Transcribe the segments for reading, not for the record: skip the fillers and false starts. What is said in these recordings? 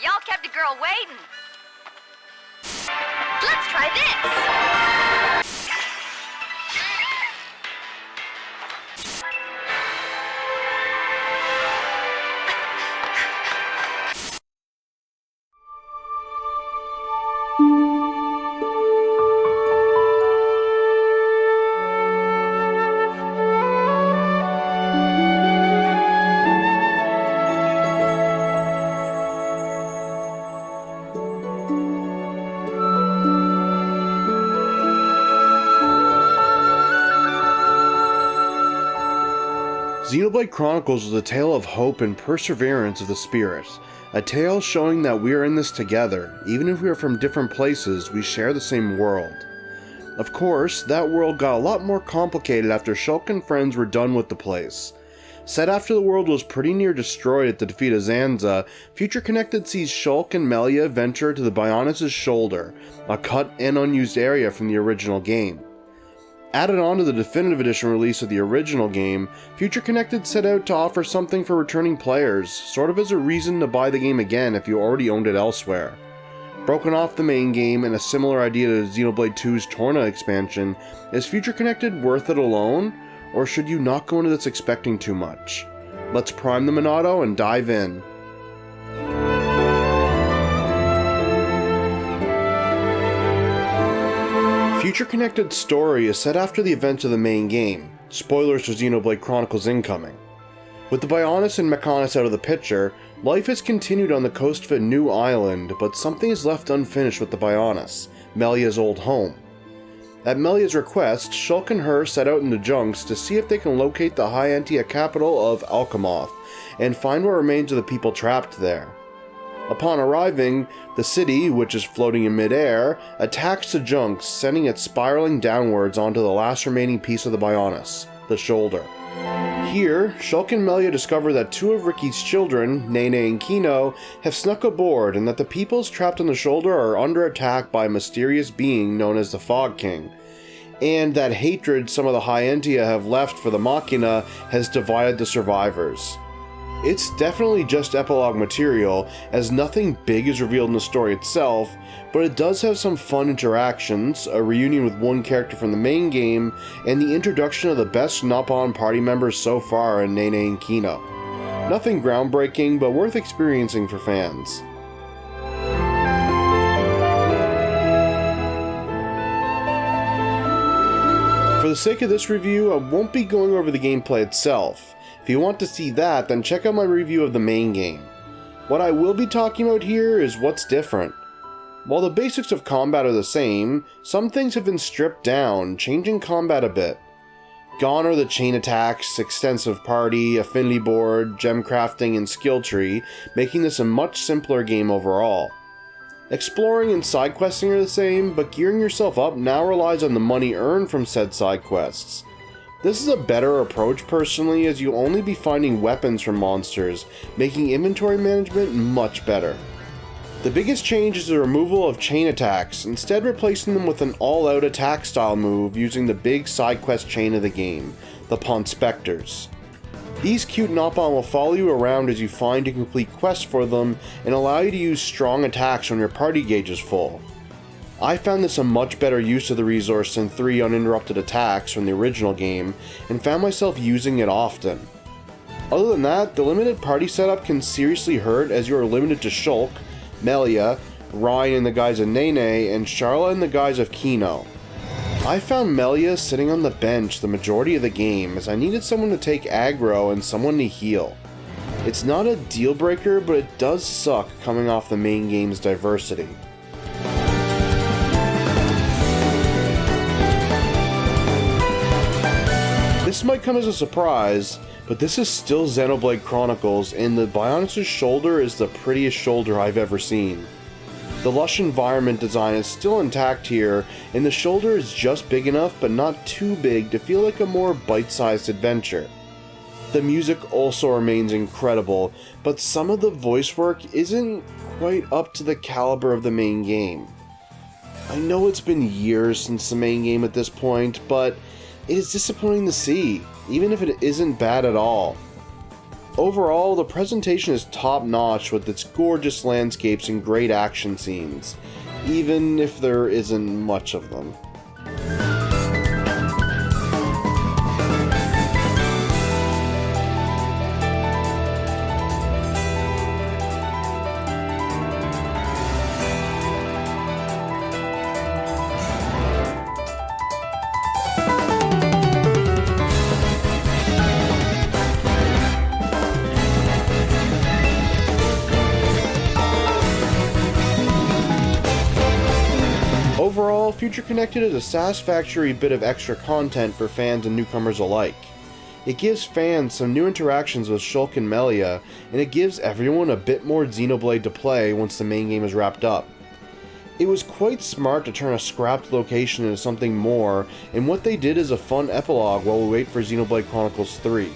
y'all kept a girl waiting. Let's try this. Xenoblade Chronicles is a tale of hope and perseverance of the spirit. A tale showing that we are in this together. Even if we are from different places, we share the same world. Of course, that world got a lot more complicated after Shulk and friends were done with the place. Set after the world was pretty near destroyed at the defeat of Zanza, Future Connected sees Shulk and Melia venture to the Bionis' shoulder, a cut and unused area from the original game. Added on to the Definitive Edition release of the original game, Future Connected set out to offer something for returning players, sort of as a reason to buy the game again if you already owned it elsewhere. Broken off the main game and a similar idea to Xenoblade 2's Torna expansion, is Future Connected worth it alone, or should you not go into this expecting too much? Let's prime the Monado and dive in. Future Connected's story is set after the events of the main game. Spoilers for Xenoblade Chronicles incoming. With the Bionis and Mechonis out of the picture, life has continued on the coast of a new island, but something is left unfinished with the Bionis, Melia's old home. At Melia's request, Shulk and her set out into Junks to see if they can locate the High Entia capital of Alchemoth, and find what remains of the people trapped there. Upon arriving, the city, which is floating in midair, attacks the Junks, sending it spiraling downwards onto the last remaining piece of the Bionis, the shoulder. Here, Shulk and Melia discover that two of Ricky's children, Nene and Kino, have snuck aboard and that the peoples trapped on the shoulder are under attack by a mysterious being known as the Fog King, and that hatred some of the High Entia have left for the Machina has divided the survivors. It's definitely just epilogue material, as nothing big is revealed in the story itself, but it does have some fun interactions, a reunion with one character from the main game, and the introduction of the best Nopon party members so far in Nene and Kino. Nothing groundbreaking, but worth experiencing for fans. For the sake of this review, I won't be going over the gameplay itself. If you want to see that, then check out my review of the main game. What I will be talking about here is what's different. While the basics of combat are the same, some things have been stripped down, changing combat a bit. Gone are the chain attacks, extensive party, affinity board, gem crafting, and skill tree, making this a much simpler game overall. Exploring and side questing are the same, but gearing yourself up now relies on the money earned from said side quests. This is a better approach personally, as you'll only be finding weapons from monsters, making inventory management much better. The biggest change is the removal of chain attacks, instead replacing them with an all-out attack style move using the big side quest chain of the game, the Ponspectors. These cute Nopon will follow you around as you find and complete quests for them, and allow you to use strong attacks when your party gauge is full. I found this a much better use of the resource than 3 uninterrupted attacks from the original game, and found myself using it often. Other than that, the limited party setup can seriously hurt, as you are limited to Shulk, Melia, Ryan in the guise of Nene, and Charla in the guise of Kino. I found Melia sitting on the bench the majority of the game, as I needed someone to take aggro and someone to heal. It's not a deal breaker, but it does suck coming off the main game's diversity. This might come as a surprise, but this is still Xenoblade Chronicles, and the Bionis' shoulder is the prettiest shoulder I've ever seen. The lush environment design is still intact here, and the shoulder is just big enough but not too big to feel like a more bite-sized adventure. The music also remains incredible, but some of the voice work isn't quite up to the caliber of the main game. I know it's been years since the main game at this point, but it is disappointing to see, even if it isn't bad at all. Overall, the presentation is top-notch with its gorgeous landscapes and great action scenes, even if there isn't much of them. Overall, Future Connected is a satisfactory bit of extra content for fans and newcomers alike. It gives fans some new interactions with Shulk and Melia, and it gives everyone a bit more Xenoblade to play once the main game is wrapped up. It was quite smart to turn a scrapped location into something more, and what they did is a fun epilogue while we wait for Xenoblade Chronicles 3.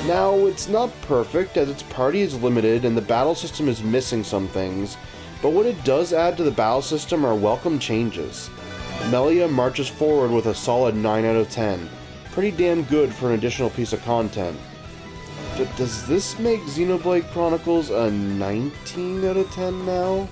Now, it's not perfect, as its party is limited and the battle system is missing some things, but what it does add to the battle system are welcome changes. Melia marches forward with a solid 9 out of 10. Pretty damn good for an additional piece of content. Does this make Xenoblade Chronicles a 19 out of 10 now?